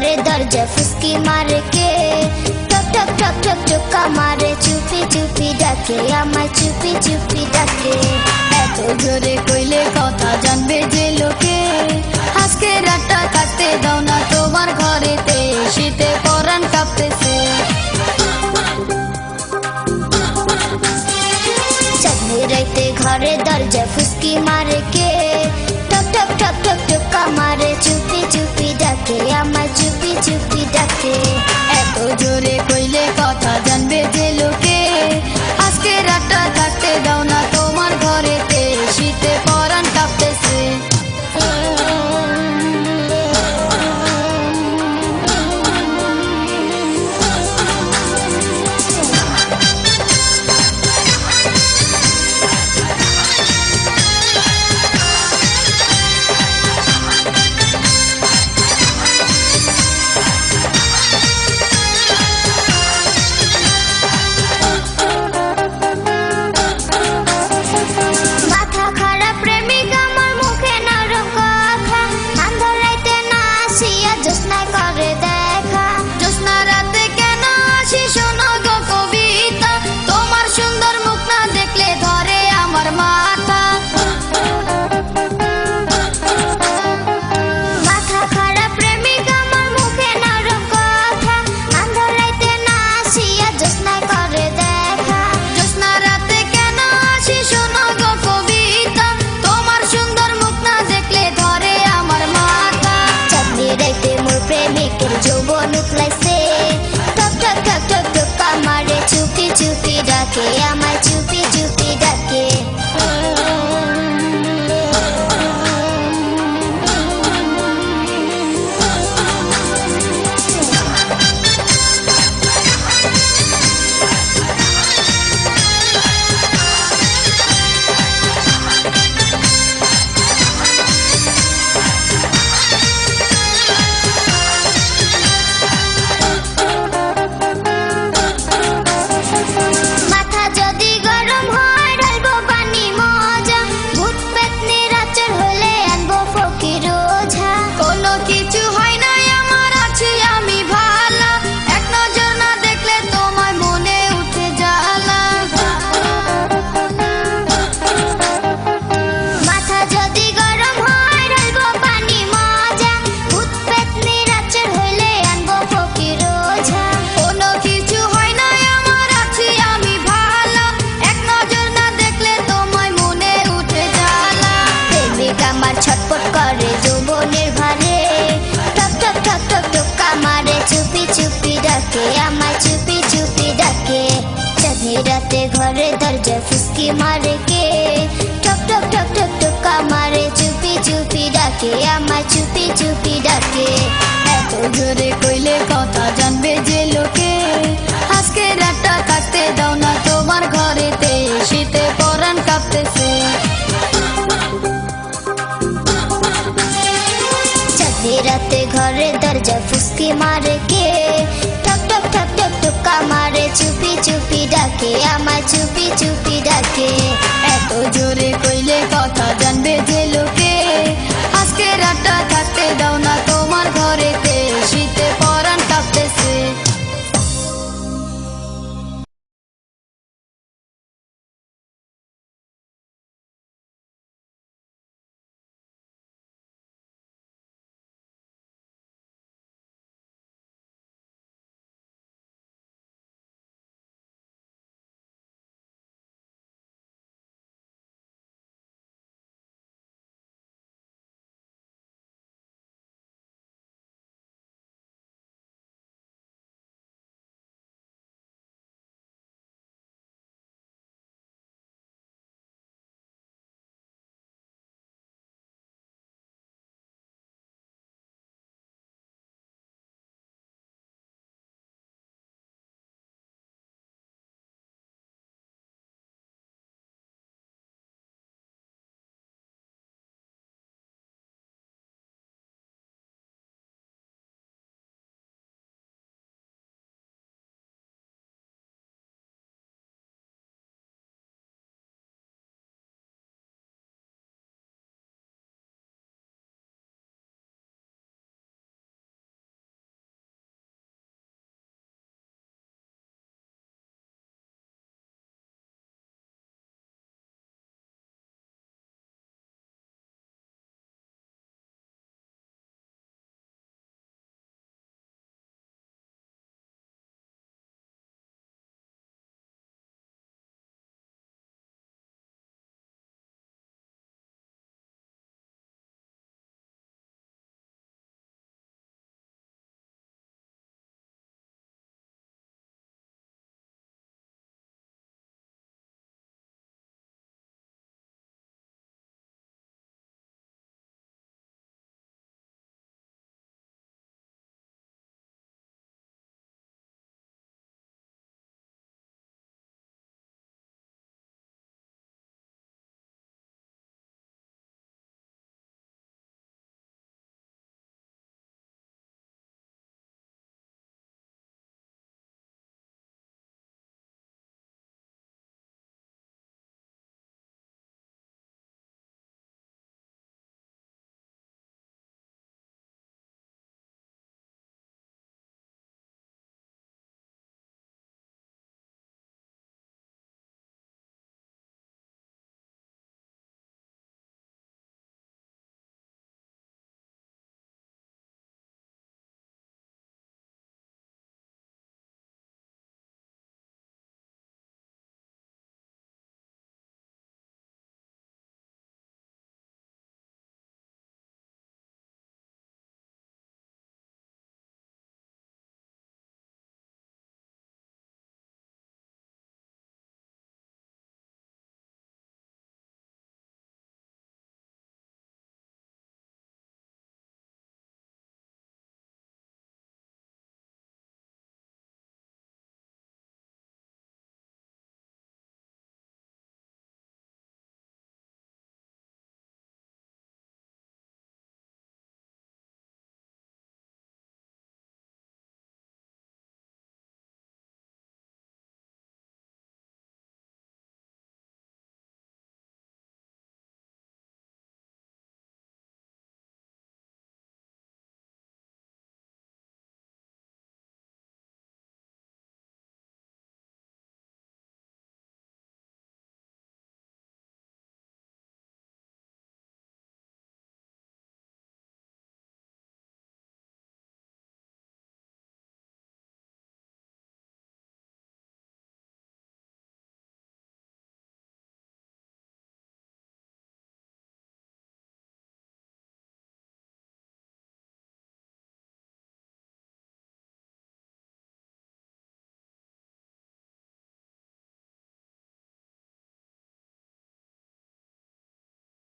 ঘরে দরজা ফুসকি মারে কে, টক টক টক টক টোকা মারে চুপি চুপি ডাকে, আমায় চুপি চুপি ডাকে। এত জোরে কইলে কথা জানবে যে লোকে, আজকে রাতটা কাটতে দাও না তোমার ঘরেতে, শীতে পরাণ কাঁপতেছে। চাঁদনি রাইতে ঘরে দরজা ফুসকি মারে কে, টক টক টক টক টোকা মারে চুপি চুপি ডাকে, আমায় চুপি চুপি ডাকে। এত জোরে কইলে কথা জানবে যে লোকে, আজকে রাতটা কাটতে দাও না তোমার ঘরেতে, শীতে পরাণ কাঁপতেছে। চুপি চুপি ডাকে, আমায় চুপি চুপি ডাকে। ছটপট করে যৌবনের ভারে, টক টক টক টক টোকা মারে চুপি চুপি ডাকে, আমায় চুপি চুপি ডাকে। চাঁদনি রাতে ঘরে দরজা ফুসকি মারে কে, টক টক টক টক টোকা মারে চুপি চুপি ডাকে, আমায় চুপি চুপি ডাকে। এত জোরে কইলে কথা জানবে যে লোকে, আজকে রাতটা কাটতে দাও না তোমার ঘরেতে, শীতে পরাণ কাঁপতেছে। রাতে ঘরে দরজা ফুসকি মারে কে, টক টক টক টক টোকা মারে চুপি চুপি ডাকে, আমায় চুপি চুপি ডাকে।